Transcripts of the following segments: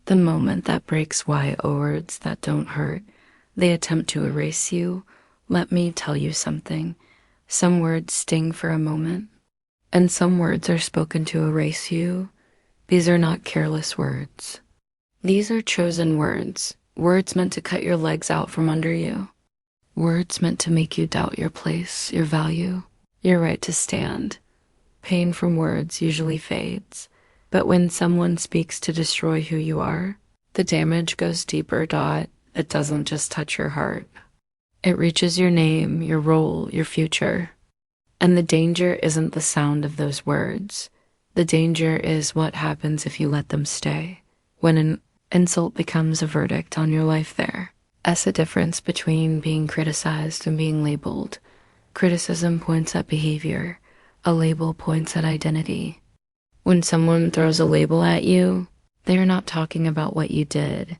The moment that breaks why words that don't hurt, they attempt to erase you. Let me tell you something. Some words sting for a moment, and some words are spoken to erase you. These are not careless words. These are chosen words, words meant to cut your legs out from under you, words meant to make you doubt your place, your value, your right to stand. Pain from words usually fades, but when someone speaks to destroy who you are, the damage goes deeper. It doesn't just touch your heart. It reaches your name, your role, your future. And the danger isn't the sound of those words. The danger is what happens if you let them stay, when an insult becomes a verdict on your life there. As a difference between being criticized and being labeled. Criticism points at behavior. A label points at identity. When someone throws a label at you, they are not talking about what you did.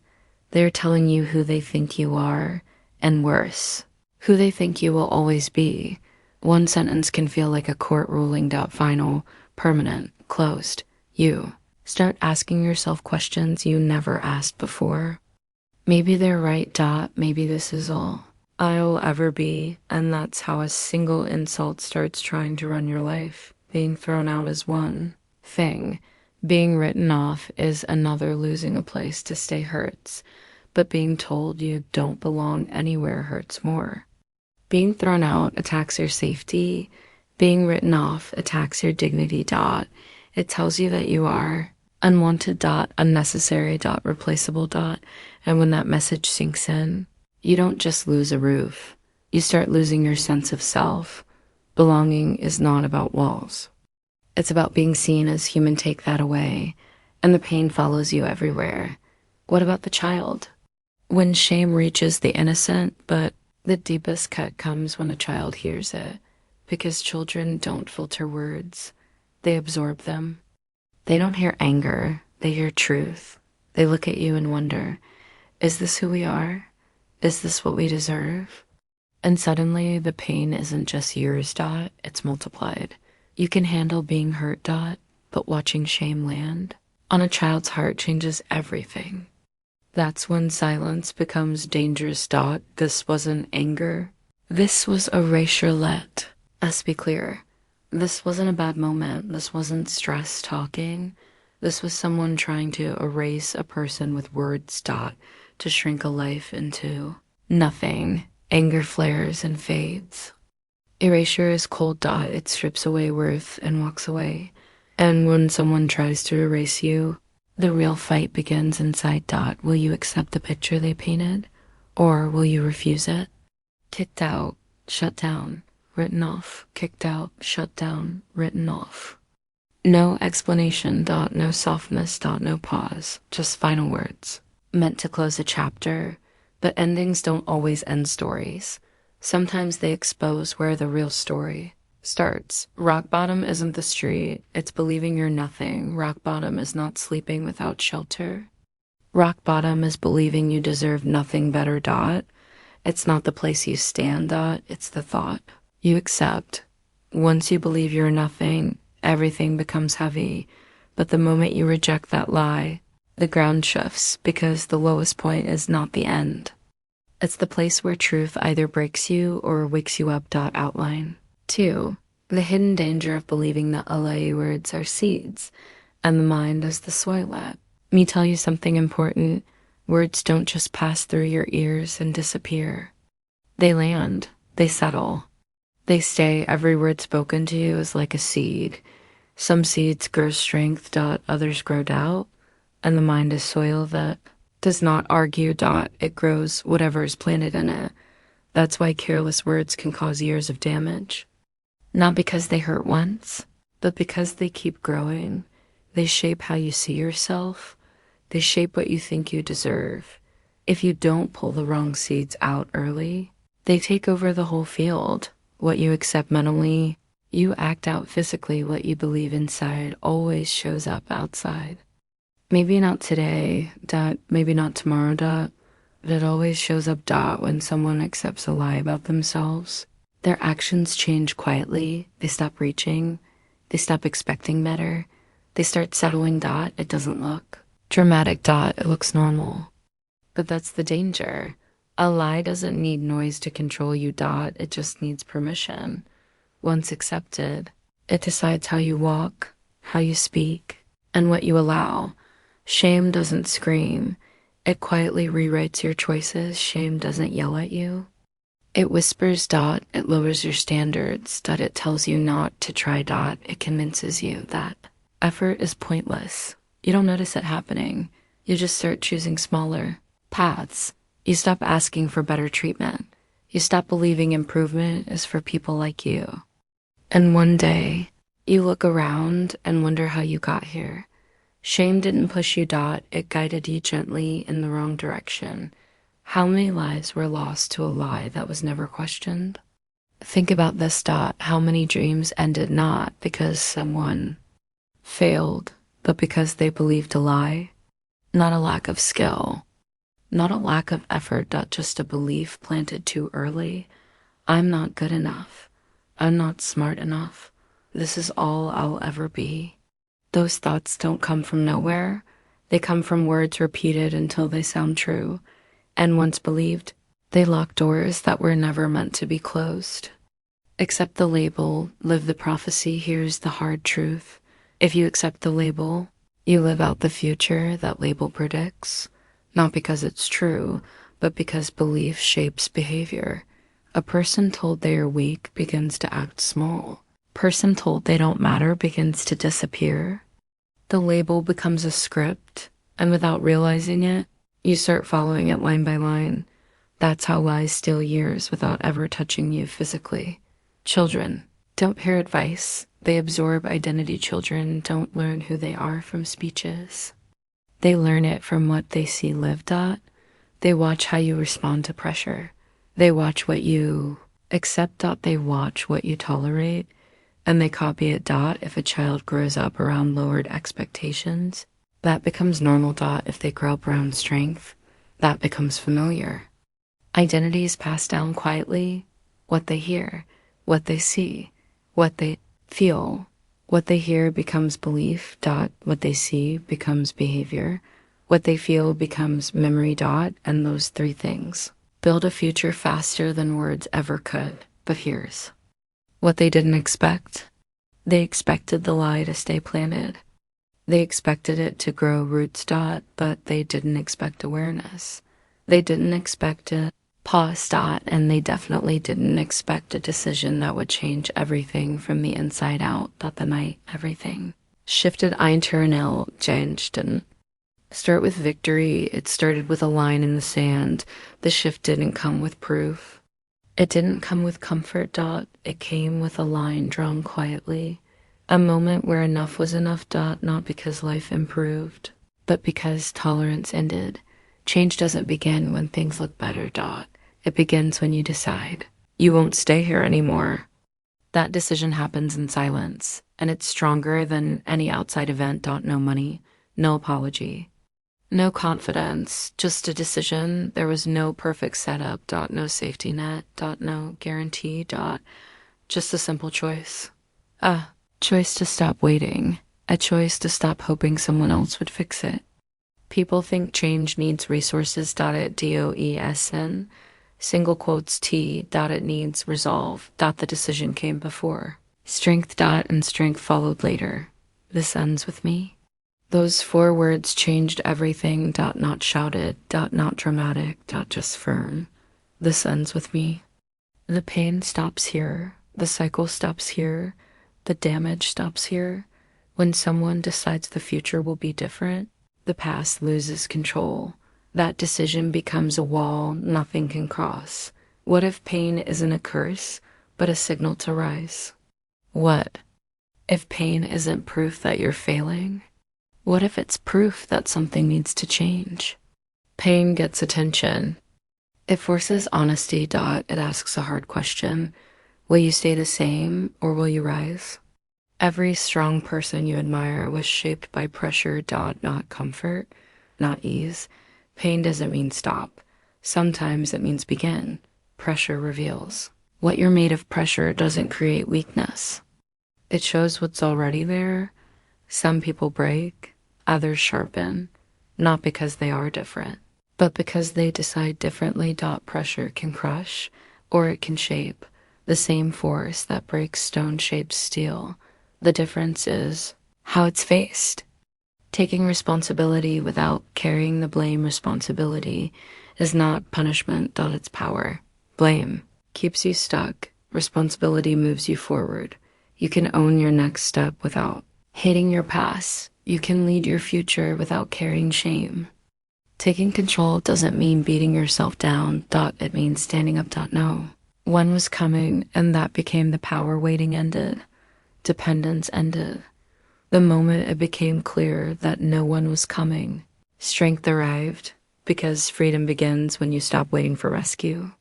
They're telling you who they think you are, and worse, who they think you will always be. One sentence can feel like a court ruling. Final, permanent, closed. You start asking yourself questions you never asked before. Maybe they're right. Maybe this is all I'll ever be, and that's how a single insult starts trying to run your life. Being thrown out is one thing. Being written off is another. Losing a place to stay hurts, but being told you don't belong anywhere hurts more. Being thrown out attacks your safety. Being written off attacks your dignity. It tells you that you are unwanted. Unnecessary. Replaceable. And when that message sinks in, you don't just lose a roof. You start losing your sense of self. Belonging is not about walls. It's about being seen as human. Take that away, and the pain follows you everywhere. What about the child? When shame reaches the innocent, but the deepest cut comes when a child hears it, because children don't filter words. They absorb them. They don't hear anger. They hear truth. They look at you and wonder, is this who we are? Is this what we deserve? And suddenly the pain isn't just yours. It's multiplied. You can handle being hurt. But watching shame land on a child's heart changes everything. That's when silence becomes dangerous. This wasn't anger. This was erasure. Let us be clear. This wasn't a bad moment. This wasn't stress talking. This was someone trying to erase a person with words. To shrink a life into nothing. Anger flares and fades. Erasure is cold. It strips away worth and walks away. And when someone tries to erase you, the real fight begins inside. Will you accept the picture they painted? Or will you refuse it? Kicked out, shut down, written off. Kicked out, shut down, written off. No explanation. No softness. No pause. Just final words. Meant to close a chapter, but endings don't always end stories. Sometimes they expose where the real story starts. Rock bottom isn't the street. It's believing you're nothing. Rock bottom is not sleeping without shelter. Rock bottom is believing you deserve nothing better. It's not the place you stand. It's the thought you accept. Once you believe you're nothing, everything becomes heavy. But the moment you reject that lie, the ground shifts, because the lowest point is not the end. It's the place where truth either breaks you or wakes you up. Outline 2. The hidden danger of believing that LA words are seeds, and the mind is the soil. Let me tell you something important. Words don't just pass through your ears and disappear. They land. They settle. They stay. Every word spoken to you is like a seed. Some seeds grow strength. Others grow doubt. And the mind is soil that does not argue. It grows whatever is planted in it. That's why careless words can cause years of damage. Not because they hurt once, but because they keep growing. They shape how you see yourself. They shape what you think you deserve. If you don't pull the wrong seeds out early, they take over the whole field. What you accept mentally, you act out physically. What you believe inside always shows up outside. Maybe not today. Maybe not tomorrow. But it always shows up. When someone accepts a lie about themselves, their actions change quietly. They stop reaching. They stop expecting better. They start settling. It doesn't look Dramatic dot, it looks normal. But that's the danger. A lie doesn't need noise to control you dot, it just needs permission. Once accepted, it decides how you walk, how you speak, and what you allow. Shame doesn't scream. It quietly rewrites your choices. Shame doesn't yell at you. It whispers dot, it lowers your standards dot, it tells you not to try dot, it convinces you that effort is pointless. You don't notice it happening. You just start choosing smaller paths. You stop asking for better treatment. You stop believing improvement is for people like you. And one day, you look around and wonder how you got here. Shame didn't push you dot, it guided you gently in the wrong direction. How many lives were lost to a lie that was never questioned? Think about this dot, how many dreams ended not because someone failed, but because they believed a lie? Not a lack of skill, not a lack of effort, dot, just a belief planted too early. I'm not good enough. I'm not smart enough. This is all I'll ever be. Those thoughts don't come from nowhere. They come from words repeated until they sound true. And once believed, they lock doors that were never meant to be closed. Accept the label, live the prophecy, here's the hard truth. If you accept the label, you live out the future that label predicts. Not because it's true, but because belief shapes behavior. A person told they are weak begins to act small. Person told they don't matter begins to disappear. The label becomes a script, and without realizing it, you start following it line by line. That's how lies steal years without ever touching you physically. Children don't hear advice. They absorb identity. Children don't learn who they are from speeches. They learn it from what they see lived at. They watch how you respond to pressure. They watch what you accept dot, they watch what you tolerate, and they copy it dot. If a child grows up around lowered expectations, that becomes normal dot. If they grow up around strength, that becomes familiar. Identity is passed down quietly. What they hear, what they see, what they feel. What they hear becomes belief dot, what they see becomes behavior. What they feel becomes memory dot, and those three things build a future faster than words ever could. But here's what they didn't expect. They expected the lie to stay planted. They expected it to grow roots dot, but they didn't expect awareness. They didn't expect it pause dot, and they definitely didn't expect a decision that would change everything from the inside out dot, the night everything shifted internal changed didn't start with victory. It started with a line in the sand. The shift didn't come with proof. It didn't come with comfort dot. It came with a line drawn quietly. A moment where enough was enough dot, not because life improved, but because tolerance ended. Change doesn't begin when things look better dot. It begins when you decide you won't stay here anymore. That decision happens in silence, and it's stronger than any outside event dot. No money, no apology, no confidence, just a decision. There was no perfect setup dot, no safety net dot, no guarantee dot, just a simple choice. A choice to stop waiting, a choice to stop hoping someone else would fix it. People think change needs resources dot, it DOESN, single quotes T dot, it needs resolve dot, the decision came before. Strength dot, and strength followed later. This ends with me. Those 4 words changed everything dot, not shouted dot, not dramatic dot, just firm. This ends with me. The pain stops here. The cycle stops here. The damage stops here. When someone decides the future will be different, the past loses control. That decision becomes a wall nothing can cross. What if pain isn't a curse, but a signal to rise? What if pain isn't proof that you're failing? What if it's proof that something needs to change? Pain gets attention. It forces honesty dot, it asks a hard question. Will you stay the same or will you rise? Every strong person you admire was shaped by pressure dot, not comfort, not ease. Pain doesn't mean stop. Sometimes it means begin. Pressure reveals. What you're made of. Pressure doesn't create weakness. It shows what's already there. Some people break, others sharpen. not because they are different, but because they decide differently. Pressure can crush, or it can shape. The same force that breaks stone-shaped steel. The difference is how it's faced. Taking responsibility without carrying the blame. Responsibility is not punishment. It's power. Blame keeps you stuck. Responsibility moves you forward. You can own your next step without hating your past. You can lead your future without carrying shame. Taking control doesn't mean beating yourself down. It means standing up. No. One was coming, and that became the power. Waiting ended. Dependence ended. The moment it became clear that no one was coming, strength arrived, because freedom begins when you stop waiting for rescue.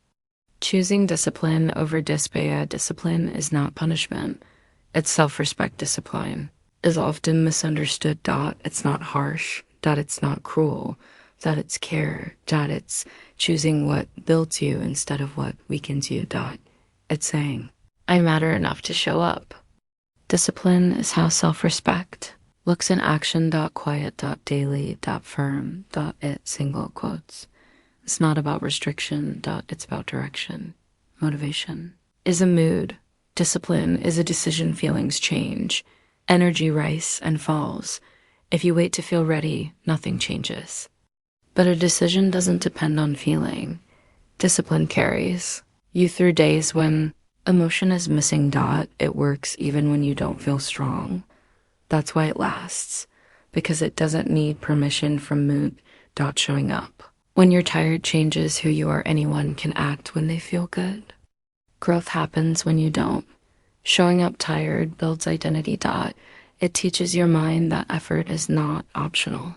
Choosing discipline over despair. Discipline is not punishment. It's self-respect. Discipline is often misunderstood. It's not harsh. It's not cruel. It's care. It's choosing what builds you instead of what weakens you. It's saying, I matter enough to show up. Discipline is how self-respect looks in action. Quiet. Daily. Firm. It. Single quotes. It's not about restriction. It's about direction. Motivation is a mood. Discipline is a decision. Feelings change. Energy rise and falls. If you wait to feel ready, nothing changes. But a decision doesn't depend on feeling. Discipline carries you through days when emotion is missing. It works even when you don't feel strong. That's why it lasts, because it doesn't need permission from mood. Showing up when you're tired changes who you are. Anyone can act when they feel good. Growth happens when you don't. Showing up tired builds identity. It teaches your mind that effort is not optional.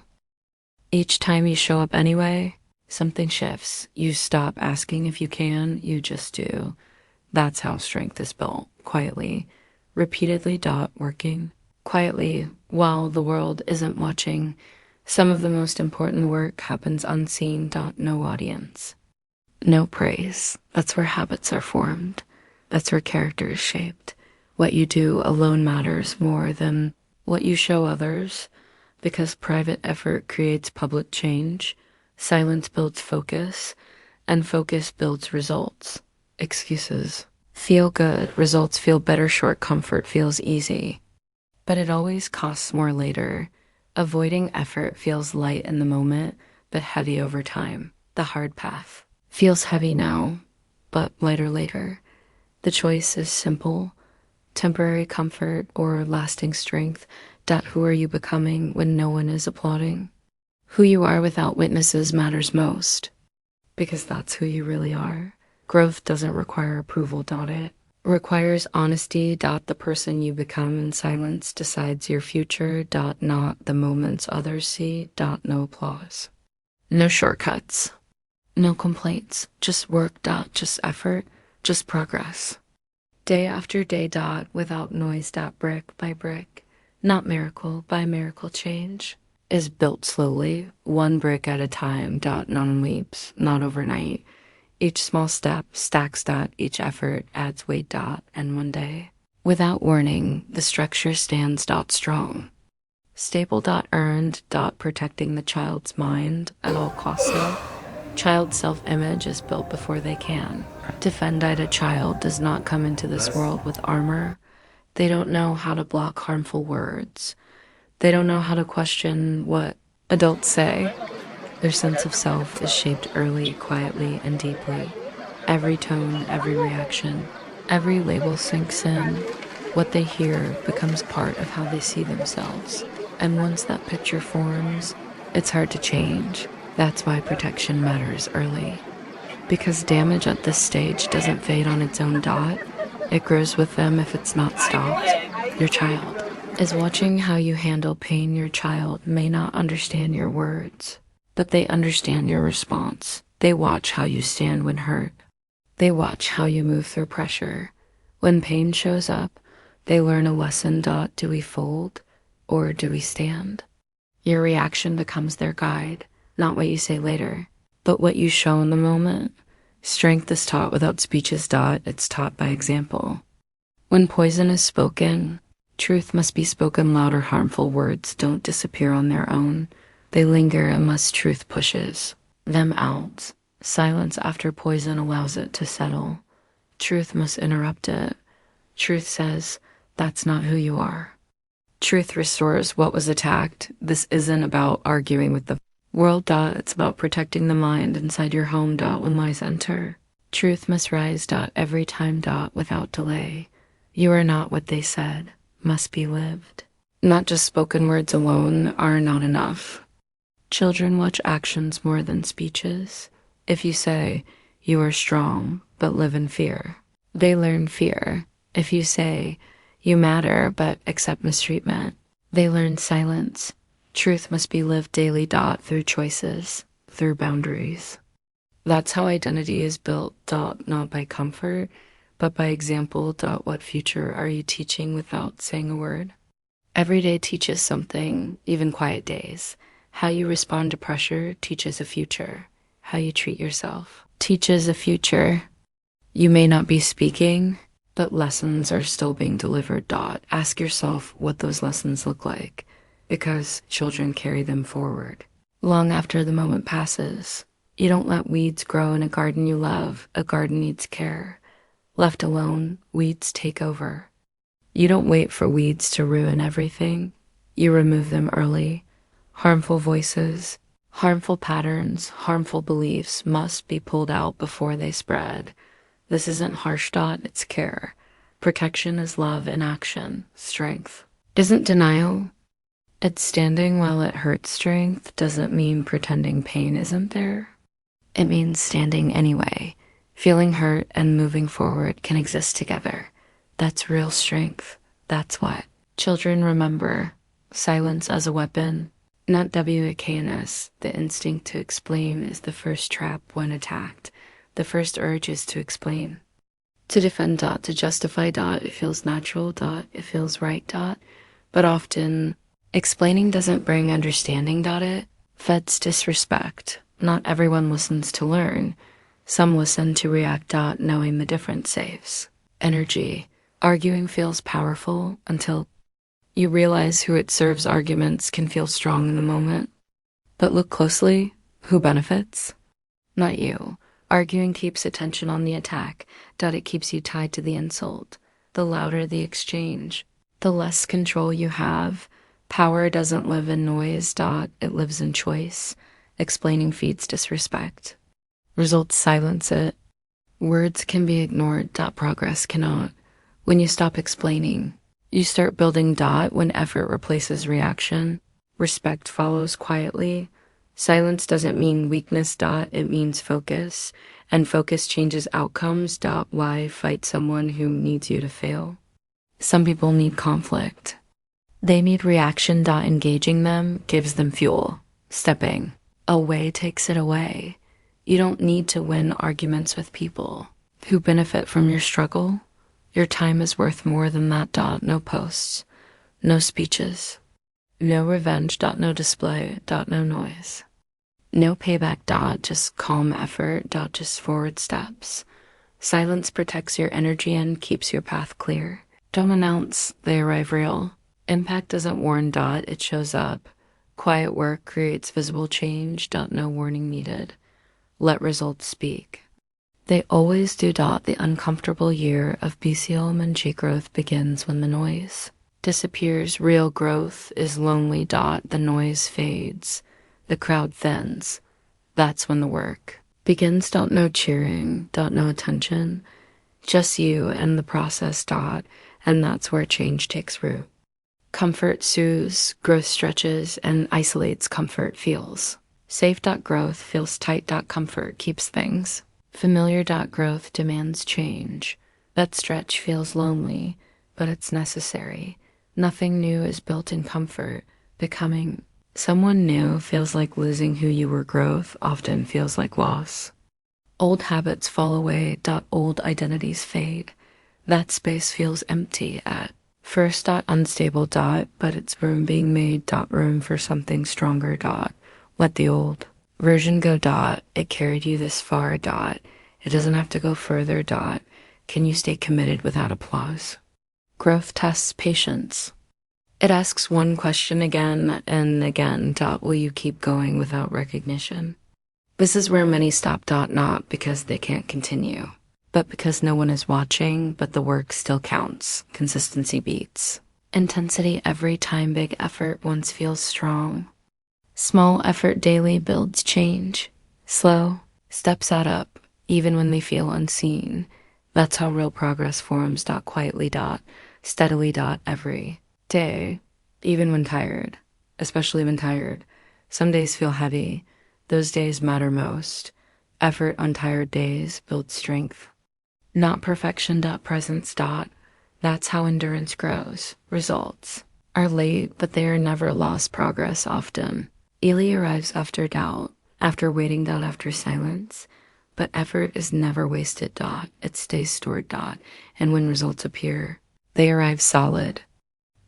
Each time you show up anyway, something shifts. You stop asking if you can, you just do. That's how strength is built, quietly, repeatedly. Working quietly while the world isn't watching. Some of the most important work happens unseen. No audience, no praise. That's where habits are formed. That's where character is shaped. What you do alone matters more than what you show others, because private effort creates public change. Silence builds focus, and focus builds results. Excuses feel good, results feel better, short comfort feels easy. But it always costs more later. Avoiding effort feels light in the moment, but heavy over time. The hard path feels heavy now, but lighter later. The choice is simple: temporary comfort or lasting strength. Who are you becoming when no one is applauding? Who you are without witnesses matters most, because that's who you really are. Growth doesn't require approval. It requires honesty. The person you become in silence decides your future. Not the moments others see. No applause. No shortcuts. No complaints. Just work. Just effort. Just progress. Day after day. Without noise. Brick by brick. Not miracle by miracle. Change is built slowly, one brick at a time. None leaps, not overnight. Each small step stacks. Each effort adds weight. And one day, without warning, the structure stands. Strong. Stable. Earned. Protecting the child's mind at all costs. Child self-image is built before they can defend. A child does not come into this world with armor. They don't know how to block harmful words. They don't know how to question what adults say. Their sense of self is shaped early, quietly, and deeply. Every tone, every reaction, every label sinks in. What they hear becomes part of how they see themselves. And once that picture forms, it's hard to change. That's why protection matters early. Because damage at this stage doesn't fade on its own. It grows with them if it's not stopped. Your child is watching how you handle pain. Your child may not understand your words, but they understand your response. They watch how you stand when hurt. They watch how you move through pressure. When pain shows up, they learn a lesson. Do we fold or do we stand? Your reaction becomes their guide, not what you say later, but what you show in the moment. Strength is taught without speeches. It's taught by example. When poison is spoken, truth must be spoken louder. Harmful words don't disappear on their own. They linger unless truth pushes them out. Silence after poison allows it to settle. Truth must interrupt it. Truth says, that's not who you are. Truth restores what was attacked. This isn't about arguing with the world. It's about protecting the mind inside your home. When lies enter. Truth must rise. Every time. Without delay. You are not what they said. Must be lived. Not just spoken words alone are not enough. Children watch actions more than speeches. If you say, you are strong, but live in fear, they learn fear. If you say, you matter, but accept mistreatment, they learn silence. Truth must be lived daily. Through choices, through boundaries. That's how identity is built. Not by comfort, but by example. What future are you teaching without saying a word? Every day teaches something, even quiet days. How you respond to pressure teaches a future. How you treat yourself teaches a future. You may not be speaking, but lessons are still being delivered. Ask yourself what those lessons look like, because children carry them forward. Long after the moment passes, you don't let weeds grow in a garden you love. A garden needs care. Left alone, weeds take over. You don't wait for weeds to ruin everything. You remove them early. Harmful voices, harmful patterns, harmful beliefs must be pulled out before they spread. This isn't harsh. It's care. Protection is love in action, strength. Isn't denial. It's standing while it hurts. Strength doesn't mean pretending pain isn't there. It means standing anyway. Feeling hurt and moving forward can exist together. That's real strength. That's what children remember. Silence as a weapon, not WAKNS. The instinct to explain is the first trap when attacked. The first urge is to explain. To defend. To justify. It feels natural. It feels right. But often, explaining doesn't bring understanding. It feds disrespect. Not everyone listens to learn. Some listen to react. Knowing the difference saves energy. Arguing feels powerful until you realize who it serves. Arguments can feel strong in the moment, but look closely. Who benefits? Not you. Arguing keeps attention on the attack. It keeps you tied to the insult. The louder the exchange, the less control you have. Power doesn't live in noise. It lives in choice. Explaining feeds disrespect. Results silence it. Words can be ignored. Progress cannot. When you stop explaining, you start building. When effort replaces reaction, respect follows quietly. Silence doesn't mean weakness. It means focus, and focus changes outcomes. Why fight someone who needs you to fail? Some people need conflict. They need reaction. Engaging them gives them fuel. Stepping away takes it away. You don't need to win arguments with people who benefit from your struggle. Your time is worth more than that. No posts, no speeches, no revenge. No display. No noise, no payback. Just calm effort. Just forward steps. Silence protects your energy and keeps your path clear. Don't announce, they arrive real. Impact doesn't warn. It shows up. Quiet work creates visible change. No warning needed. Let results speak. They always do. The uncomfortable year of BCLMNG growth begins when the noise disappears. Real growth is lonely. The noise fades. The crowd thins. That's when the work begins. No cheering. No attention. Just you and the process. And that's where change takes root. Comfort soothes, growth stretches, and isolates. Comfort feels safe. Growth feels tight. Comfort keeps things familiar. Growth demands change. That stretch feels lonely, but it's necessary. Nothing new is built in comfort. Becoming someone new feels like losing who you were. Growth often feels like loss. Old habits fall away. Old identities fade. That space feels empty at first. Unstable. But it's room being made. Room for something stronger. Let the old version go. It carried you this far. It doesn't have to go further. Can you stay committed without applause? Growth tests patience. It asks one question again and again. Will you keep going without recognition? This is where many stop. Not because they can't continue, but because no one is watching, but the work still counts. Consistency beats intensity every time. Big effort once feels strong. Small effort daily builds change. Slow steps add up, even when they feel unseen. That's how real progress forms. Quietly. Steadily. Every day, even when tired, especially when tired. Some days feel heavy. Those days matter most. Effort on tired days builds strength. Not perfection. Presence. That's how endurance grows. Results are late, but they are never lost. Progress often. Ely arrives after doubt, after waiting. After silence. But effort is never wasted. It stays stored. And when results appear, they arrive solid.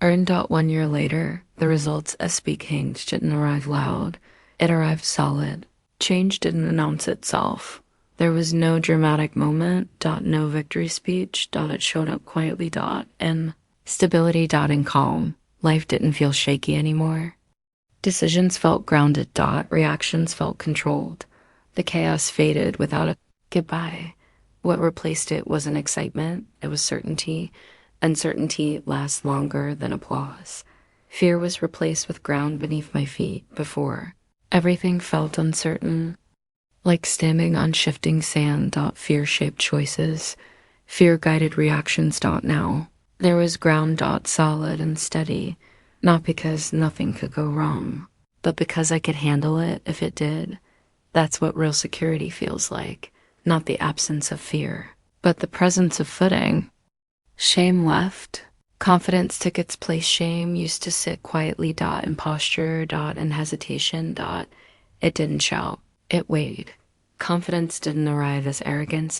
Earned. 1 year later, the results change didn't arrive loud. It arrived solid. Change didn't announce itself. There was no dramatic moment. No victory speech. It showed up quietly. In stability. In calm. Life didn't feel shaky anymore. Decisions felt grounded. Reactions felt controlled. The chaos faded without a goodbye. What replaced it wasn't excitement, it was certainty. Uncertainty lasts longer than applause. Fear was replaced with ground beneath my feet. Before, everything felt uncertain, like standing on shifting sand. Fear shaped choices. Fear guided reactions. Now, there was ground. Solid and steady, not because nothing could go wrong, but because I could handle it if it did. That's what real security feels like. Not the absence of fear, but the presence of footing. Shame left. Confidence took its place. Shame used to sit quietly. In posture. In hesitation. It didn't shout. It weighed. Confidence didn't arrive as arrogance.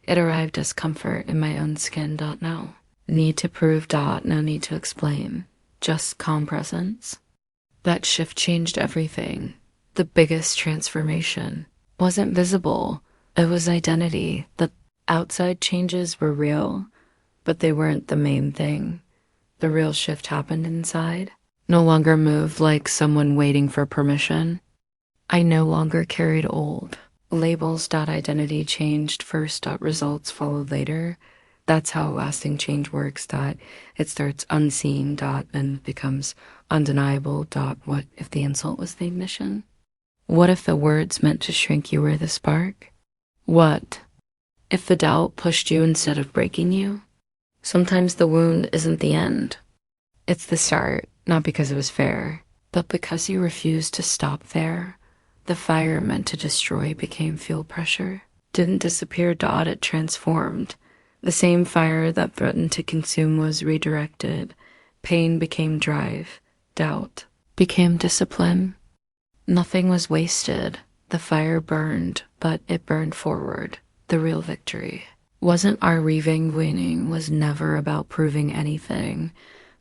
It arrived as comfort in my own skin. No need to prove. No need to explain. Just calm presence. That shift changed everything. The biggest transformation wasn't visible. It was identity. The outside changes were real, but they weren't the main thing. The real shift happened inside. No longer moved like someone waiting for permission. I no longer carried old labels. Identity changed first. Results followed later. That's how lasting change works. It starts unseen. And becomes undeniable. What if the insult was the ignition? What if the words meant to shrink you were the spark? What if the doubt pushed you instead of breaking you? Sometimes the wound isn't the end. It's the start, not because it was fair, but because you refused to stop there. The fire meant to destroy became fuel pressure. Didn't disappear. It transformed. The same fire that threatened to consume was redirected. Pain became drive. Doubt became discipline. Nothing was wasted. The fire burned, but it burned forward. The real victory wasn't our winning, was never about proving anything.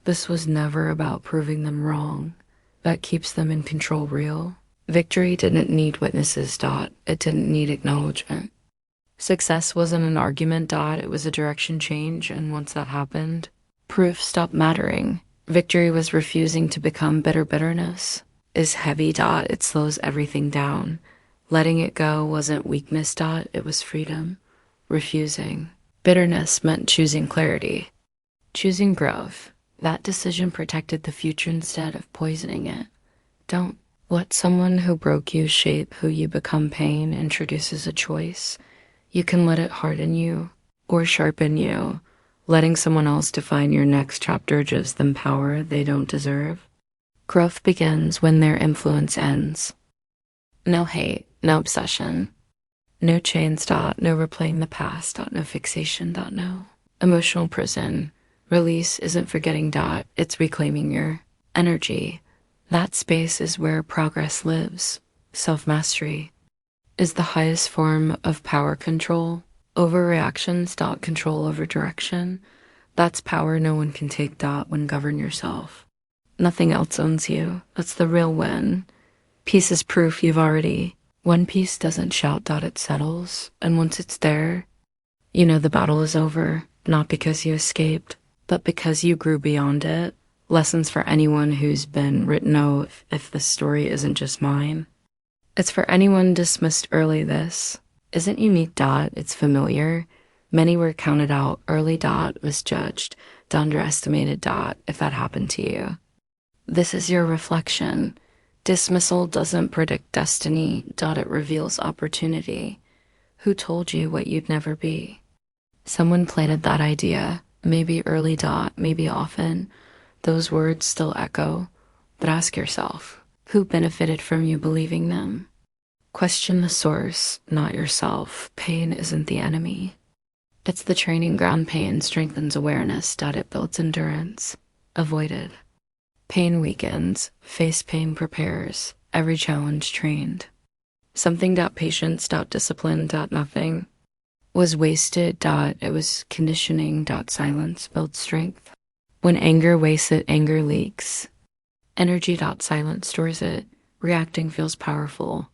This was never about proving them wrong. That keeps them in control. Real victory didn't need witnesses. It didn't need acknowledgement. Success wasn't an argument. It was a direction change, and once that happened, proof stopped mattering. Victory was refusing to become bitterness. Is heavy. It slows everything down. Letting it go wasn't weakness. It was freedom. Refusing bitterness meant choosing clarity, choosing growth. That decision protected the future instead of poisoning it. Don't let someone who broke you shape who you become. Pain introduces a choice. You can let it harden you or sharpen you. Letting someone else define your next chapter gives them power they don't deserve. Growth begins when their influence ends. No hate, no obsession, no chains. No replaying the past. No fixation. No emotional prison. Release isn't forgetting. It's reclaiming your energy. That space is where progress lives. Self-mastery is the highest form of power. Control over reactions. Control over direction. That's power no one can take. When govern yourself. Nothing else owns you. That's the real win. Peace is proof you've already. One peace doesn't shout. It settles. And once it's there, you know the battle is over. Not because you escaped, but because you grew beyond it. Lessons for anyone who's been written out if the story isn't just mine. It's for anyone dismissed early. This isn't unique. It's familiar. Many were counted out early. Misjudged, underestimated. If that happened to you, this is your reflection. Dismissal doesn't predict destiny. It reveals opportunity. Who told you what you'd never be? Someone planted that idea, maybe early. Maybe often. Those words still echo, but ask yourself, who benefited from you believing them? Question the source, not yourself. Pain isn't the enemy. It's the training ground. Pain strengthens awareness. It builds endurance. Avoided. Pain weakens. Face pain prepares. Every challenge trained. Something. Patience. Discipline. Nothing was wasted. It was conditioning. Silence builds strength. When anger wastes it, anger leaks. Energy. Silence stores it. Reacting feels powerful.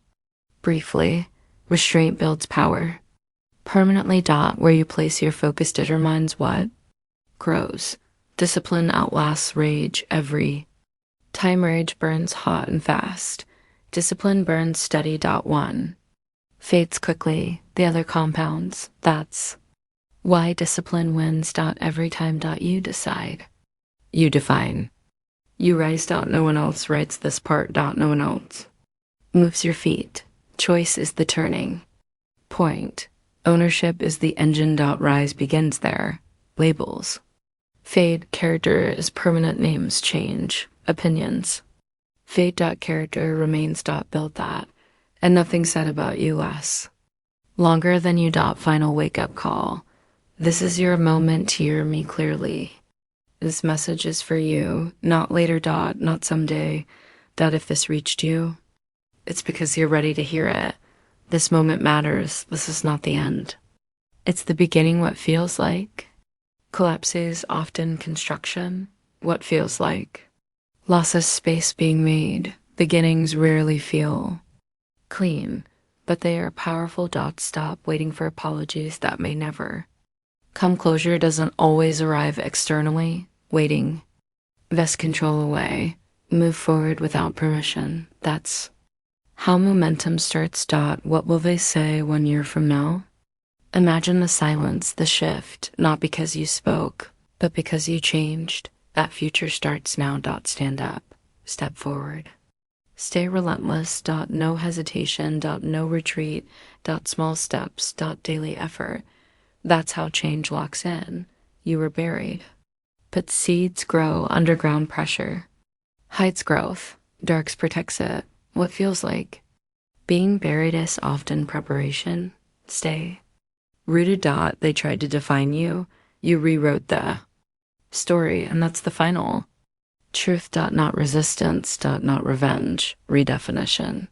Briefly, restraint builds power. Permanently. Where you place your focus determines what grows. Discipline outlasts rage. Every time rage burns hot and fast, discipline burns steady. One fades quickly, the other compounds. That's why discipline wins. Every time. You decide. You define. You rise. No one else writes this part. No one else moves your feet. Choice is the turning point. Ownership is the engine. Rise begins there. Labels fade. Character is permanent. Names change. Opinions fade. Character remains. Build that. And nothing said about you lasts longer than you. Final wake-up call. This is your moment to hear me clearly. This message is for you, not later. Not someday. If this reached you, it's because you're ready to hear it. This moment matters. This is not the end. It's the beginning. What feels like collapses, often construction. What feels like losses, space being made. Beginnings rarely feel clean, but they are powerful. Stop waiting for apologies that may never come. Closure doesn't always arrive externally. Waiting vests control away. Move forward without permission. That's how momentum starts. What will they say 1 year from now? Imagine the silence, the shift, not because you spoke, but because you changed. That future starts now. Stand up. Step forward. Stay relentless. No hesitation. No retreat. Small steps. Daily effort. That's how change locks in. You were buried. But seeds grow. Underground pressure hides growth. Darks protects it. What feels like being buried is often preparation. Stay rooted. They tried to define you. You rewrote the story, and that's the final truth. Not resistance. Not revenge. Redefinition.